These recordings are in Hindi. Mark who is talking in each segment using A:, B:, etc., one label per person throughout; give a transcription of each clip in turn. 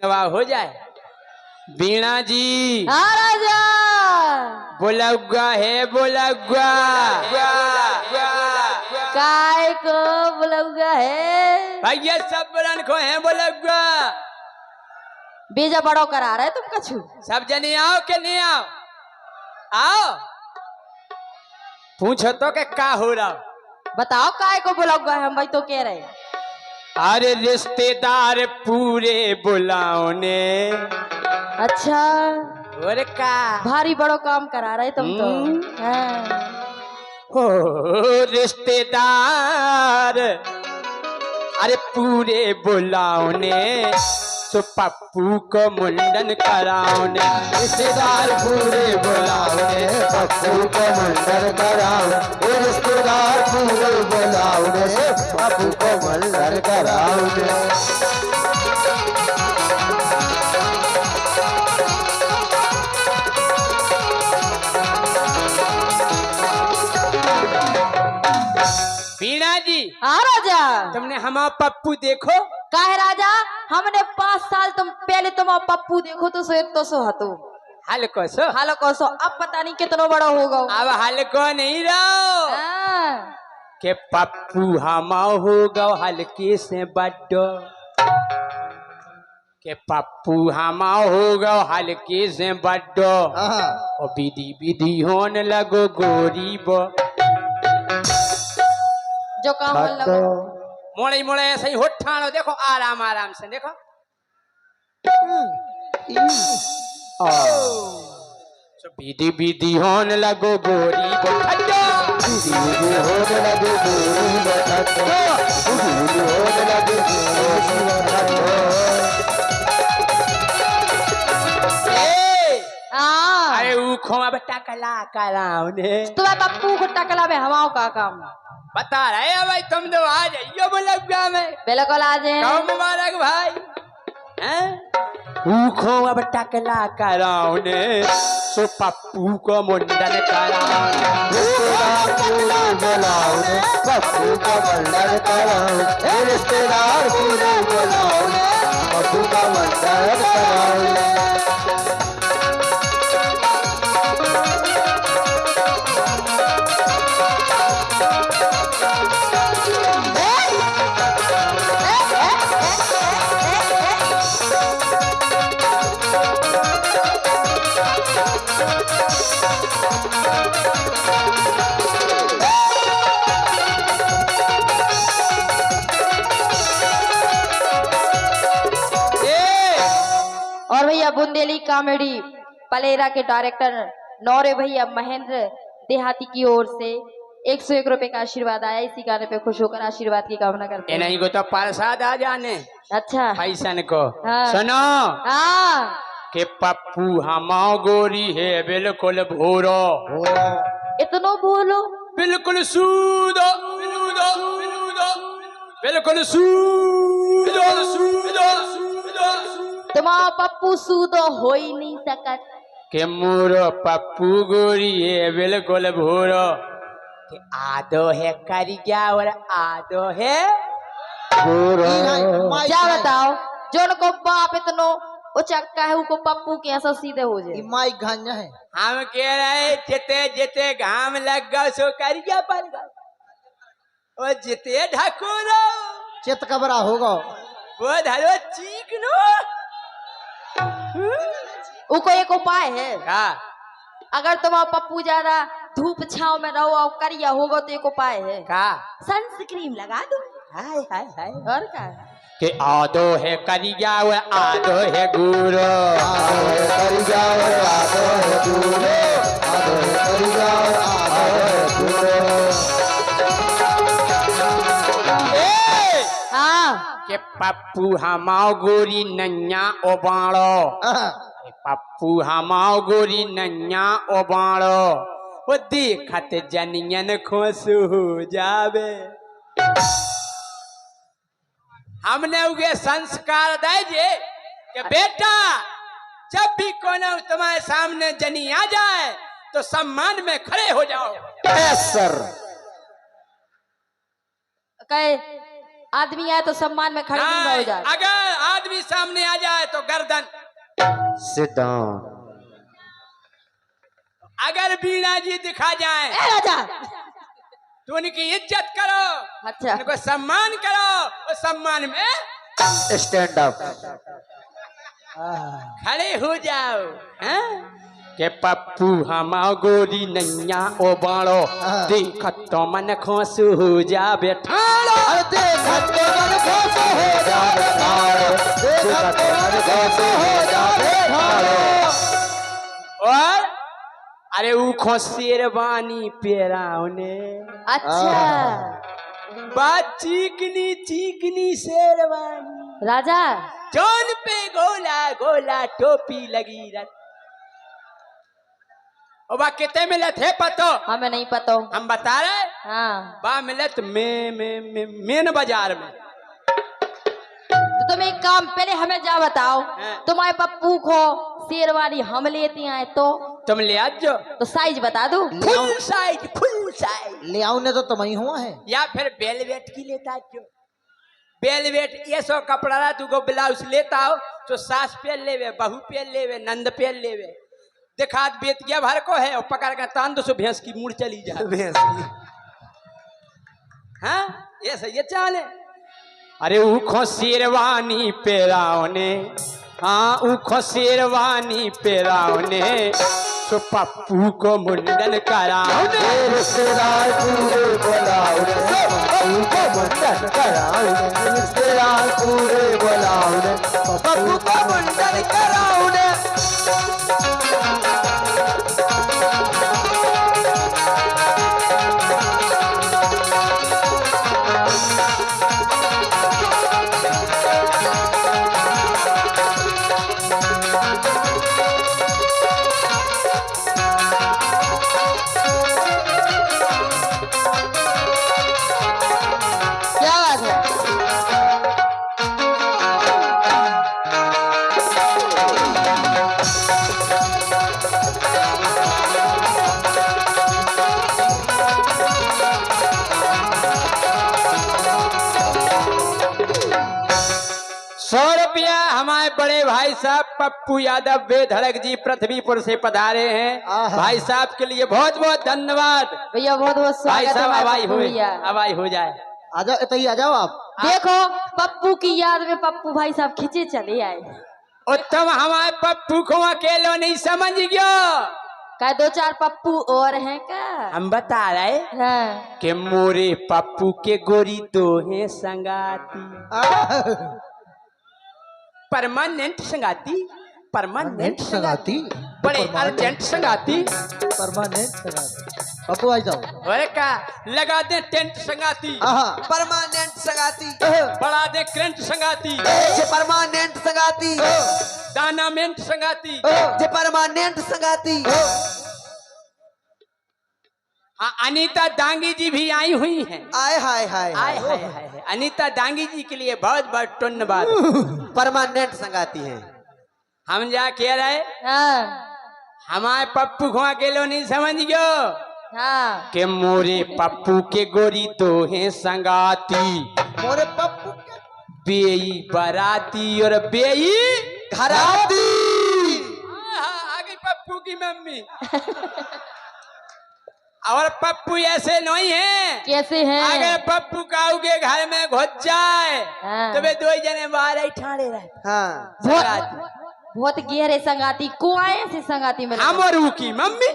A: हो जाए। बीणा जी
B: हाँ राजा
A: बोलगा है बोलगा
B: काय को बुलाऊंगा है
A: भैया सब बरन को है बोलगा।
B: बीजा बड़ो करा रहे तुम कछु
A: सब जने आओ के नहीं आओ आओ पूछो तो के का हो रहा।
B: बताओ काय को बुलाऊंगा हम भाई तो कह रहे
A: अरे रिश्तेदार पूरे बुलाओ ने।
B: अच्छा
A: और का
B: भारी बड़ो काम करा रहे तुम तो हाँ।
A: हो रिश्तेदार अरे पूरे बुलाओ ने तो पप्पू को मुंडन कराओ ने।
C: रिश्तेदार पूरे बुलाओ ने पप्पू को मुंडन कराओ। रिश्तेदार पूरे बुलाओ ने पप्पू को मुंडन कराओ ने।
A: बीणा जी
B: हाँ राजा
A: तुमने हमारा पप्पू देखो
B: का है राजा हमने 5 साल तुम पहले तुम पप्पू देखो तो एक तो सो हतो
A: हल्को सो
B: हालो को सो अब पता नहीं कितना बड़ा होगा
A: अब हल्को नहीं रहो
B: हाँ।
A: के पप्पू हमा होगा हल्के से बड्डो के पप्पू हमा होगा हल्के से बड्डो और विधि विधि होने लगो गोरी बो
B: जो काम लगा
A: मोड़े मोड़े ऐसे ही होठानो देखो आराम आराम से देखो विधि विधि होने लगो गोरी बो
C: होने लगे गोरी बटो होने लगे
A: अरे ऊखों अब टकला कराओ ने
B: तुम्हें पप्पू को टकला में हवाओं का काम
A: बता रहे हैं भाई तुम तो आ जाइयो बोलगा में
B: बिल्कुल आ जाए
A: गाँव में मारा भाई ऊखों अब टकला कराओ ने सो पप्पू को मुंडन कराओ।
C: रिश्तेदार पूरे बुलाओ ने पप्पू को मुंडन कराओ। रिश्तेदार पूरे बुलाओ ने पप्पू का मुंडन कराओ।
B: और भैया बुंदेली कॉमेडी पलेरा के डायरेक्टर नौरे भैया महेंद्र देहाती की ओर से 101 रुपए का आशीर्वाद आया। इसी गाने पे खुश होकर आशीर्वाद की कामना करते हैं।
A: नहीं को तो प्रसाद आ जाने
B: अच्छा
A: पैसन को
B: हाँ।
A: सुनो
B: हाँ
A: के पप्पू हमाओ गोरी है बिल्कुल भूरो
B: इतनो बोलो
A: बिल्कुल सूदो सूदो सूदो बिल्कुल सूदो सूदो सूदो
B: तुम्हारा पप्पू सूदो हो ही नहीं सकत
A: के मूरो पप्पू गोरी है बिल्कुल भूरो के आदो है करिया और आदो है
B: क्या बताओ जो को बाप इतनो उचक्का है उनको पप्पू के ऐसा सीधे हो जाए
C: माई घान्या है।
A: हम कह रहे जिते जिते घाम लग गो सो करिया पड़ गो और जिते ढकोरो
C: चित कबरा होगा
A: वो धरो चीक नो
B: उको एक उपाय है
A: का
B: अगर तुम्हारा पप्पू ज्यादा धूप छाव में रहो और करिया होगा तो एक उपाय है
A: का
B: सनस्क्रीन लगा दो
A: हाय हाय हाय
B: और क्या
A: के आदो है करिया और आदो है गुरो
C: आदो है करिया और आदो है दूरे आदो है करिया और आदो है दूरे।
B: हाँ
A: के पप्पू हमाओ गोरी नन्या ओबाड़ो पप्पू हमाओ गोरी नन्या ओबाड़ो वो देखत जनियन खुश हो जावे। हमने उगे संस्कार दे कि बेटा जब भी कोनो तुम्हारे सामने जनी आ जाए तो सम्मान में खड़े हो जाओ।
C: सर
B: कहे आदमी आए तो सम्मान में खड़े नहीं हो जाए।
A: अगर आदमी सामने आ जाए तो गर्दन।
C: Sit down.
A: अगर बीणा जी दिखा जाए
B: ए राजा,
A: तो उनकी इज्जत करो,
B: अच्छा
A: उनको सम्मान करो, और सम्मान में
C: Stand up.
A: खड़े हो जाओ। हैं? के पप्पू हमा गोरी नैया ओ बाड़ो, देखत तो मन खुश हो जा बेठाड़ो।
C: अरे देखत तो मन खुश हो जा बेठाड़ो, देखत तो मन खुश हो जा बेठाड़ो।
A: और अरे वो खो शेरवानी पेराउने,
B: अच्छा
A: बात चिकनी चिकनी शेरवानी,
B: राजा,
A: जोन पे गोला गोला टोपी लगी रत। और बा कितने मिले थे पतो?
B: हमें नहीं पता।
A: हम बता रहे।
B: हाँ,
A: बा मिलत मेन बाजार में।
B: तो तुम एक काम, पहले हमें जा बताओ,
A: हाँ।
B: तुम्हारे पप्पू को शेरवानी हम लेती आए तो
A: तुम ले आज जो
B: तो साइज बता दो।
A: फुल साइज
C: ले आऊ ने तो तुम ही हुआ है।
A: या फिर बेलवेट की लेता जो बेलवेट ये सो कपड़ा रहा, तू को ब्लाउज लेता हो तो सास पहन लेवे, बहू पहन लेवे, नंद पहन लेवे। देखा बेतिया भर को है और पकड़ कर तान दो सो भैंस की मुड़ चली जाए। हाँ ये सही है चाले। अरे उखो शेरवानी पेराउने, हाँ उखो शेरवानी पेराउने, तो पप्पू को मुंडन कराउने।
C: रिश्तेदार पूरे बुलाओ रे, पप्पू को मुंडन कराओ रे। रिश्तेदार पूरे बुलाओ रे, पप्पू को मुंडन कराओ रे।
A: हमारे बड़े भाई साहब पप्पू यादव बेधड़क जी पृथ्वीपुर से पधारे हैं। भाई साहब के लिए बहुत बहुत धन्यवाद।
B: भैया बहुत बहुत
A: भाई
B: स्वागत है
A: साहब
B: हमारे
A: हवाई
B: पप्पू
A: हुए,
B: भैया।
A: हवाई हो जाए।
C: आ जाओ तो ही आ जाओ आप।
B: देखो पप्पू की याद में पप्पू भाई साहब खींचे चले आए।
A: उत्तम हमारे पप्पू को अकेलो नहीं समझ गयो,
B: क्या दो चार पप्पू और हैं क्या?
A: हम बता रहे
B: हाँ।
A: कि मोरे पप्पू के गोरी तो है संगाती, परमानेंट संगाती, परमानेंट
C: संगाती,
A: बड़े अर्जेंट संगाती,
C: परमानेंट संगाती। पप्पू आ जाओ।
A: और क्या लगा दे टेंट संगाती,
C: परमानेंट संगाती,
A: बढ़ा दे करंट संगाती,
C: जे परमानेंट संगाती,
A: दानामेंट संगाती,
C: जे परमानेंट संगाती।
A: हाँ अनीता दांगी जी भी आई हुई हैं।
C: आय हाय हाय
A: आय हाय हाय, अनीता दांगी जी के लिए बहुत बहुत धन्यवाद।
C: परमानेंट संगाती हैं।
A: हम जा कह रहे
B: हाँ।
A: हमारे पप्पू को अकेलो नहीं समझ गयो
B: हाँ।
A: के मोरे पप्पू के गोरी तो है संगाती,
C: मोरे पप्पू
A: बेई बराती और बेई
C: घराती।
A: आगे पप्पू की मम्मी। और पप्पू ऐसे नहीं है।
B: कैसे हैं?
A: अगर पप्पू काऊ के घर में घुस जाए
B: हाँ।
A: तो वे दो जने बाहर ही ठाड़े रहे।
C: हाँ।
B: बहुत गहरे संगाती, कुआए से संगाती में
A: हम और की मम्मी।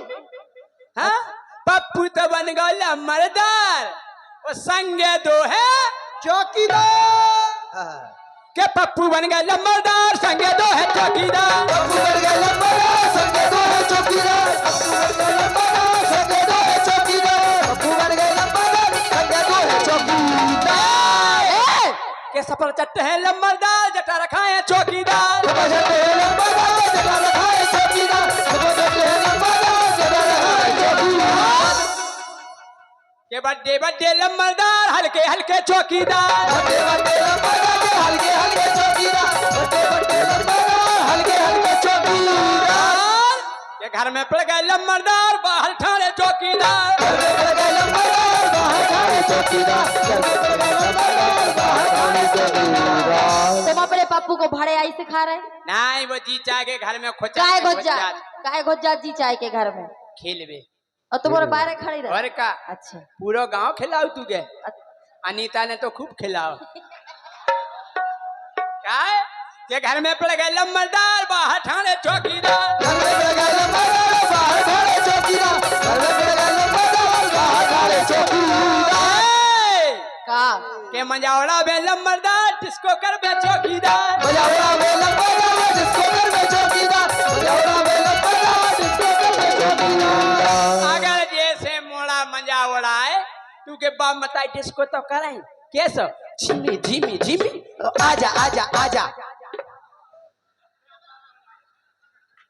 A: हाँ पप्पू तो बन गया मर्दार, वो संगे दो है
C: चौकीदार।
A: के पप्पू बन गया मर्दार, संगे दो है चौकीदार।
C: पप्पू बन गया मर्दार, संगे दो है चौकीदार। पप्पू बन गया मर्दार, संगे दो है चौकीदार। पप्पू बन गया मर्दार, संगे दो है चौकीदार।
A: के सफर चट्टे हैं लम्बरदार, जटा रखा है चौकीदार।
C: सफर चट्टे हैं लम्बरदार, जटा रखा है चौकीदार। सफर चट्टे हैं लम्बरदार, जटा रखा है चौकीदार।
A: के बड्डे बड्डे लम्बरदार, हल्के हल्के चौकीदार।
C: बड्डे बड्डे लम्बरदार, हल्के हल्के चौकीदार। बड्डे बड्डे लम्बरदार, हल्के हल्के चौकीदार।
A: के घर में पड़ गए लम्बरदार, बाहर ठाणे चौकीदार।
C: घर में पड़ गए लम्बरदार, बाहर ठाणे चौकीदार। घर में पड़ गए लम्बरदार, बाहर
B: तुम अपने पप्पू को भाड़े आई से खा रहे?
A: नहीं वो जी चाय के घर में खोचा
B: काय घोजा जी चाय के घर में
A: खेलवे
B: और तुम्हारे बाहर खड़ी रहे?
A: और का
B: अच्छा
A: पूरा गांव खिलाओ तुझे। अनीता ने तो खूब खिलाओ। क्या है? ये घर में पड़ गए लम्बरदार बाहर ठाणे चौकीदार।
C: घर में पड़ गए लम्बरदार बाहर ठाणे चौकीदार। घर में पड़ गए लम्बरदार बाहर ठाणे चौकीदार।
B: का
A: के मजावड़ा बे लम्बरदार जिसको कर बे चौकीदार।
C: मजावड़ा बे लम्बरदार जिसको कर बे चौकीदार। मजावड़ा बे लम्बरदार जिसको कर बे चौकीदार।
A: अगर जैसे मोड़ा मजावड़ा है तू के बाप मताई जिसको तो कराई कैसे? झिमी झिमी झिमी आजा आजा आजा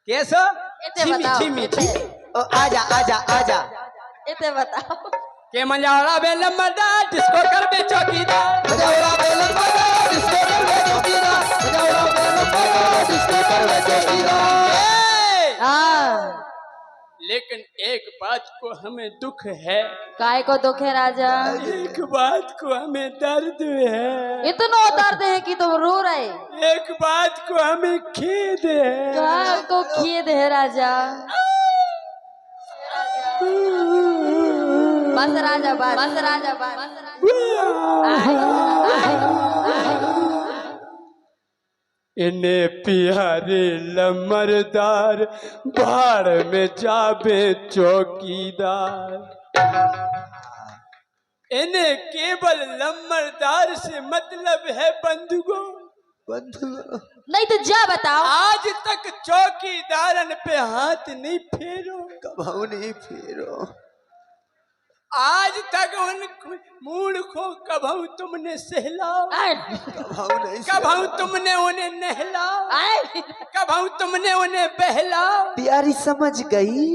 A: कैसे? झिमी झिमी झिमी आजा आजा आजा
B: इतने बताओ
A: के मजावड़ा बे लम्बरदार जिसको कर बे चौकीदार।
C: मजावड़ा बे लम्बरदार जिसको कर बे चौकीदार। मजावड़ा बे लम्बरदार जिसको कर बे चौकीदार।
B: हाँ
A: लेकिन एक बात को हमें दुख है।
B: काय को दुख है राजा?
A: एक बात को हमें दर्द है।
B: इतना दर्द है कि तुम रो रहे?
A: एक बात को हमें खेद है।
B: क्या को खेद है राजा? बस राजा बस राजा बस।
A: इन्हें प्यारे लमरदार भाड़ में जाबे चौकीदार। इन्हें केवल लमरदार से मतलब है बंधुओं।
C: बंधु
B: नहीं तो जा बताओ।
A: आज तक चौकीदारन पे हाथ नहीं फेरो।
C: कभाऊ नहीं फेरो।
A: आज तक उन मूड को कभाऊ तुमने सहलाओ।
C: कभाऊ नहीं
A: कभाऊ तुमने उन्हें नहलाओ। कभाऊ तुमने उन्हें बहलाओ।
C: प्यारी समझ गई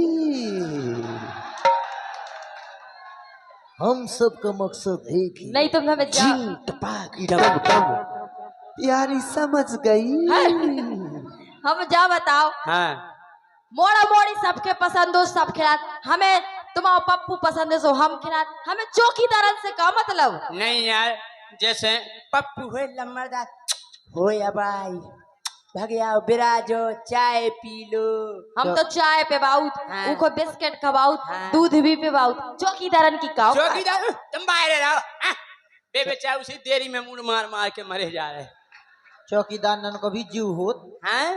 C: हम सबका मकसद एक ही।
B: नहीं तुम हमें जा
C: प्यारी समझ गई।
B: हम जा बताओ।
A: हाँ
B: मोड़ा मोड़ी सबके पसंद हो सब खिला। हमें तुम्हारा पप्पू पसंद है सो हम खिला। हमें चौकीदारन से का मतलब?
A: नहीं यार जैसे पप्पू हो लम्बरदार हो या भाई भगया बिराजो चाय पी लो।
B: हम तो चाय पे बाउत
A: हाँ।
B: उनको बिस्किट खबाउत
A: हाँ।
B: दूध भी पे बाउत। चौकीदारन की का
A: चौकीदार तुम बाहर रहो। हाँ? बेचा उसी देरी में मुड़ मार मार के मरे जा रहे।
C: चौकीदार नन को भी जीव होत।
A: हाँ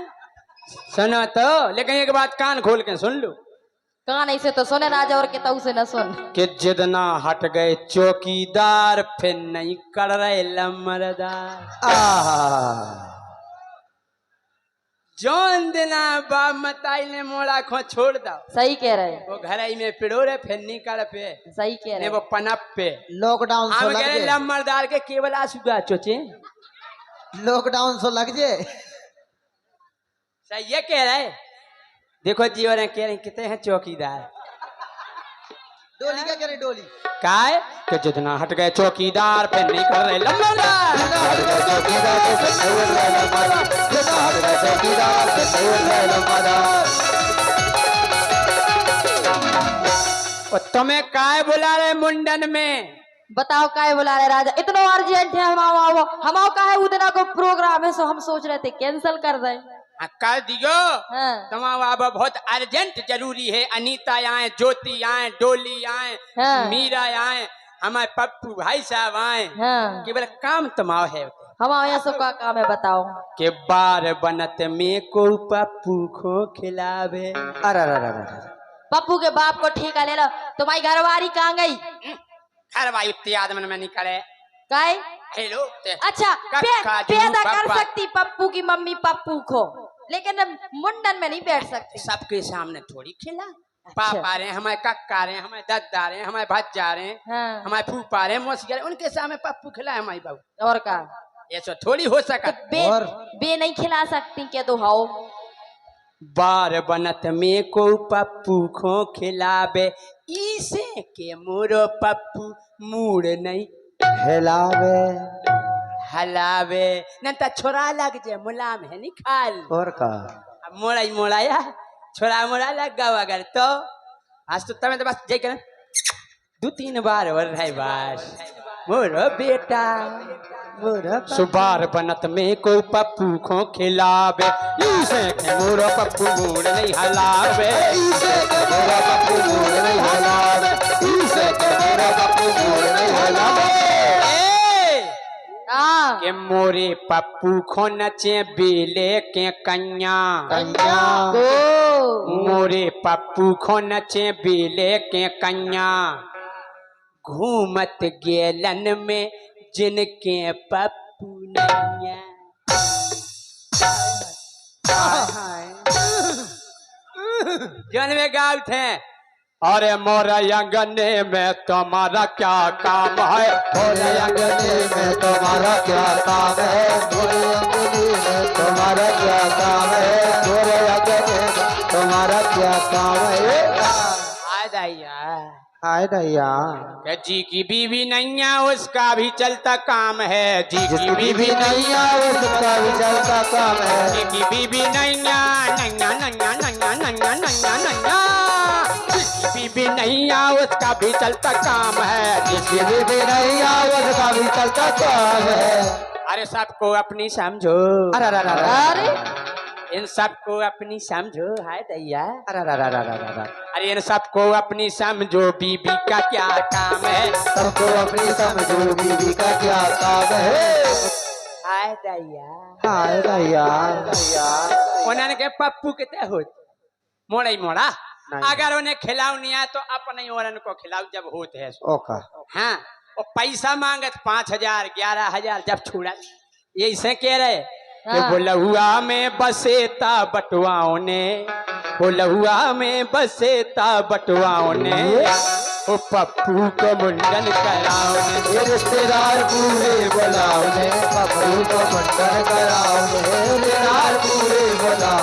A: सुनो तो लेकिन एक बात कान खोल के सुन लो।
B: कान ऐसे तो सुने राजा और के तऊ से न सुन।
A: कि जितना हट गए चौकीदार फिर नहीं कर रहे लम्बरदार। जौन दिना बाप मताई ने मोड़ा खो छोड़ दो।
B: सही कह रहे
A: वो घर में पिड़ो रहे फिर नहीं कर पे।
B: सही कह
A: ने
B: रहे
A: वो पनप पे
C: लॉकडाउन
A: हम कह रहे लम्बरदार के केवल आसुगा चोचे।
C: लॉकडाउन सो लग जे।
A: सही ये कह रहे। देखो जी और कह रहे कितने हैं चौकीदार।
C: डोली क्या करे डोली
A: काय कि जितना हट गए चौकीदार पे नहीं कर रहे लम्बरदार। और तुम्हें काय बुला रहे मुंडन में?
B: बताओ काय बुला रहे राजा? इतना अर्जेंट है हम का है उतना को प्रोग्राम है सो हम सोच रहे थे कैंसिल कर दें।
A: कर दियो।
B: हाँ।
A: तुम्हारा बहुत अर्जेंट जरूरी है। अनीता आए ज्योति आए डोली आए
B: हाँ।
A: मीरा आए हमारे पप्पू भाई साहब आए।
B: हाँ।
A: केवल काम तुम्हारा है।
B: हमारे यहाँ सबका काम है बताओ।
A: के बार बनत में को पप्पू को खिलावे।
C: अरे
B: पप्पू के बाप को ठेका ले लो। तुम्हारी घरवारी कहाँ गई?
A: खरवाई उतनी आदमन में निकले
B: काय?
A: हेलो
B: अच्छा पैदा कर सकती पप्पू की मम्मी पप्पू को लेकिन मुंडन में नहीं बैठ सकती।
A: सबके सामने थोड़ी खिला।
B: अच्छा।
A: पाप आ रहे हैं हमारे कक्का आ रहे हैं हमारे दद्दा आ रहे हैं हमारे भज्जा आ रहे हैं
B: हाँ।
A: हमारे फूफा आ रहे हैं मौसी आ रहे हैं उनके सामने पप्पू खिलाए हमारी बाबू।
B: और का
A: ऐसा थोड़ी हो सका।
B: तो बे नहीं खिला सकती क्या? तो हाओ
A: बार बनत में को पप्पू को खिलावे इसे के मोरो पप्पू मूड नहीं
C: हिलावे
A: हलावे न तो छोरा लग जाए मुलाम है नहीं खाल।
C: और का
A: अब मोड़ाया छोरा मोड़ा लग गया अगर तो आज तो तमें तो बस जय कर 2-3 बार हो रहा है बस मोरो बेटा सुबार बनत में को पप्पू को खिलावे इसे के मोरा पप्पू मोड़ नहीं हलावे
C: इसे के मोरा पप्पू मोड़ नहीं हलावे इसे के मोरा पप्पू मोड़ नहीं हलावे
B: हाँ
A: के मोरे पप्पू को नचे बेले के कन्या
C: कन्या
B: गो
A: मोरे पप्पू को नचे बेले के कन्या घूमत गेलन में जिनके पप्पू नैया जौन में गाँव थे अरे मोरा अंगने में तुम्हारा क्या काम है
C: मोरे अंगने में तुम्हारा क्या काम है मोरे अंगने में तुम्हारा क्या काम है मोरे अंगने में तुम्हारा क्या काम है हाय दैया
A: जी की बीवी नैया उसका भी चलता काम है जी की
C: बीबी
A: बीवी
C: नैया उसका भी चलता काम है
A: जी की बीवी नैया नैया नैया नैया नैया नैया नैया जी की बीवी नैया उसका भी चलता काम है
C: जिसकी बीबी नैया उसका भी चलता काम है
A: अरे सबको अपनी समझो
B: अरे
A: इन सबको अपनी समझो हाय दैया
C: अरे
A: अरे इन सबको अपनी समझो बीबी का क्या काम है
C: सबको अपनी समझो बीबी का क्या काम है
A: हाय दैया
C: हाय दैया
A: उन्होंने के पप्पू कितने हो मोड़ा ही मोड़ा
C: नहीं।
A: अगर उन्हें खिलाओ नहीं आया तो अपने औरन को खिलाओ जब होते है
C: ओका
A: हाँ वो पैसा मांगत 5,000 11,000 जब छुड़ा ये इसे कह रहे कि
B: हाँ।
A: बोलहुआ में बसेता बटुआओं ने बोलहुआ में बसेता बटुआओं ने वो पप्पू को मुंडन कराओ ने
C: ये रिश्तेदार पूरे बुलाओ ने पप्पू को मुंडन कराओ ने रिश्तेदार पूरे बुलाओ